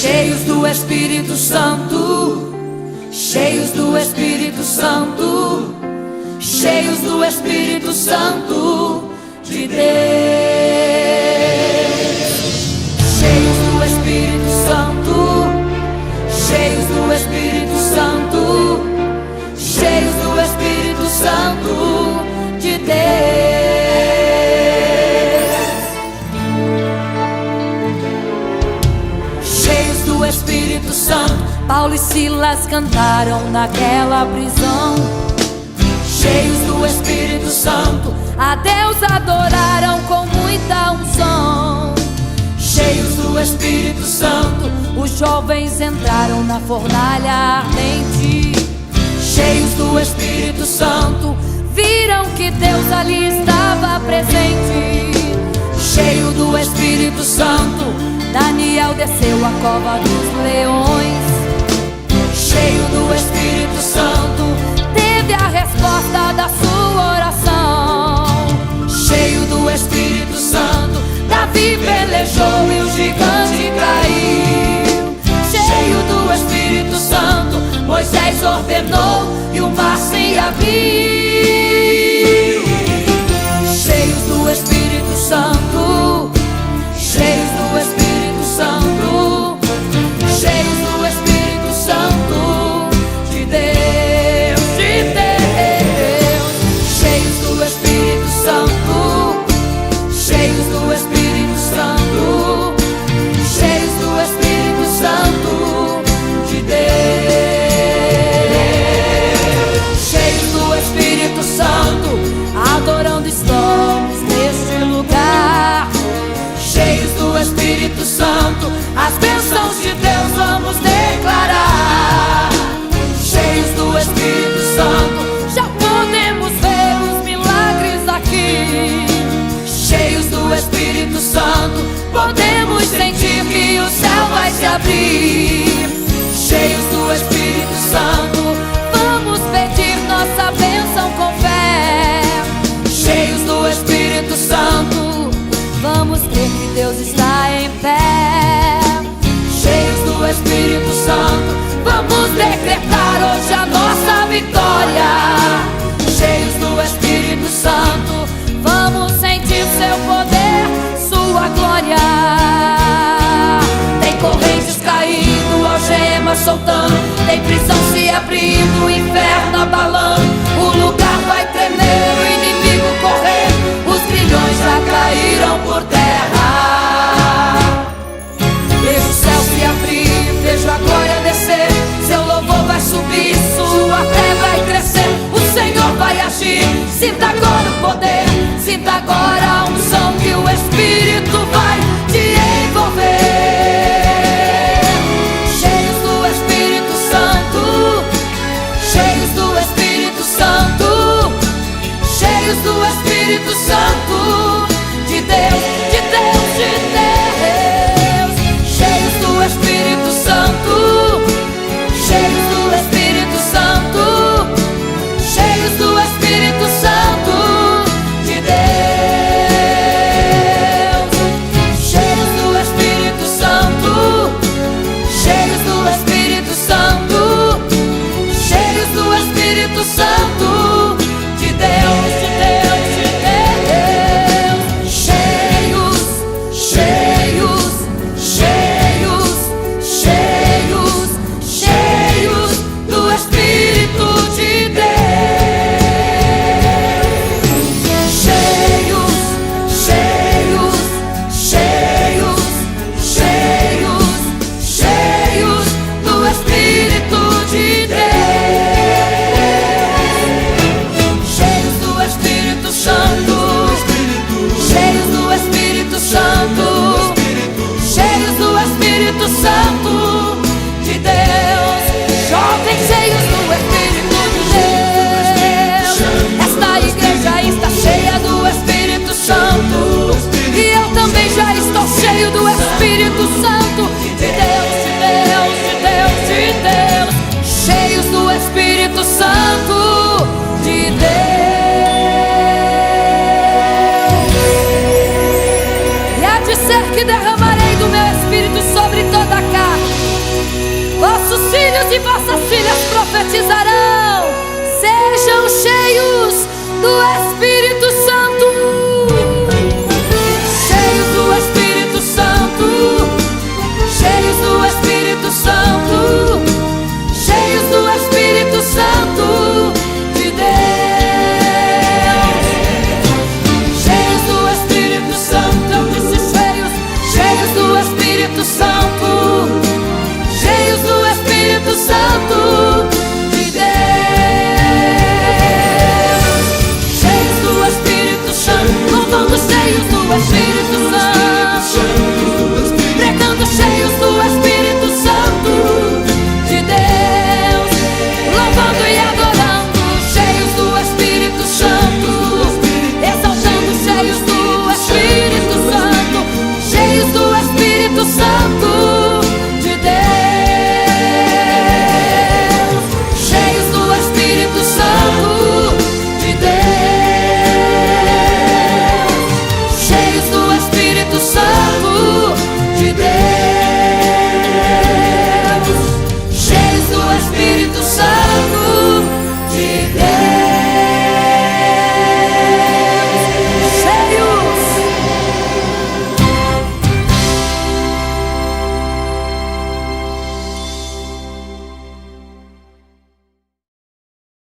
cheios do Espírito Santo, cheios do Espírito Santo, cheios do Espírito Santo de Deus, cheios do Espírito Santo, cheios do Espírito Santo, cheios do Espírito Santo de Deus. Espírito Santo, Paulo e Silas cantaram naquela prisão. Cheios do Espírito Santo, a Deus adoraram com muita unção. Cheios do Espírito Santo, os jovens entraram na fornalha ardente. Cheios do Espírito Santo, viram que Deus ali estava presente. Cheio do Espírito Santo, Daniel desceu a cova dos leões. Cheio do Espírito Santo, teve a resposta da sua oração. Cheio do Espírito Santo, Davi pelejou e o gigante caiu. Cheio do Espírito Santo, Moisés ordenou e o mar se abriu. Cheios do Espírito Santo, cheios do Espírito Santo, cheios do Espírito Santo de Deus, cheios do Espírito Santo, cheios do Espírito Santo, cheios do Espírito Santo de Deus, cheios do Espírito Santo, adorando estamos neste lugar. Cheios do Espírito Santo, as bênçãos de Deus vamos declarar. Cheios do Espírito Santo, já podemos ver os milagres aqui. Cheios do Espírito Santo, podemos sentir que o céu vai se abrir. Cheios do Espírito Santo, vamos pedir nossa bênção com fé. Cheios do Espírito Santo, vamos crer que Deus está em pé. Cheios do Espírito Santo, vamos decretar hoje a nossa vitória. Cheios do Espírito Santo, vamos sentir seu poder, sua glória. Tem correntes caindo, algemas soltando, tem prisão se abrindo, o inferno abalando. O lugar vai tremer, o inimigo correr, os grilhões já caíram por terra. Vejo o céu se abrir, vejo a glória descer, seu louvor vai subir, sua fé vai crescer, o Senhor vai agir. Sinta agora o poder, sinta agora a unção que o Espírito vai te envolver. Cheios do Espírito Santo, cheios do Espírito de vossas filhas profetizarão.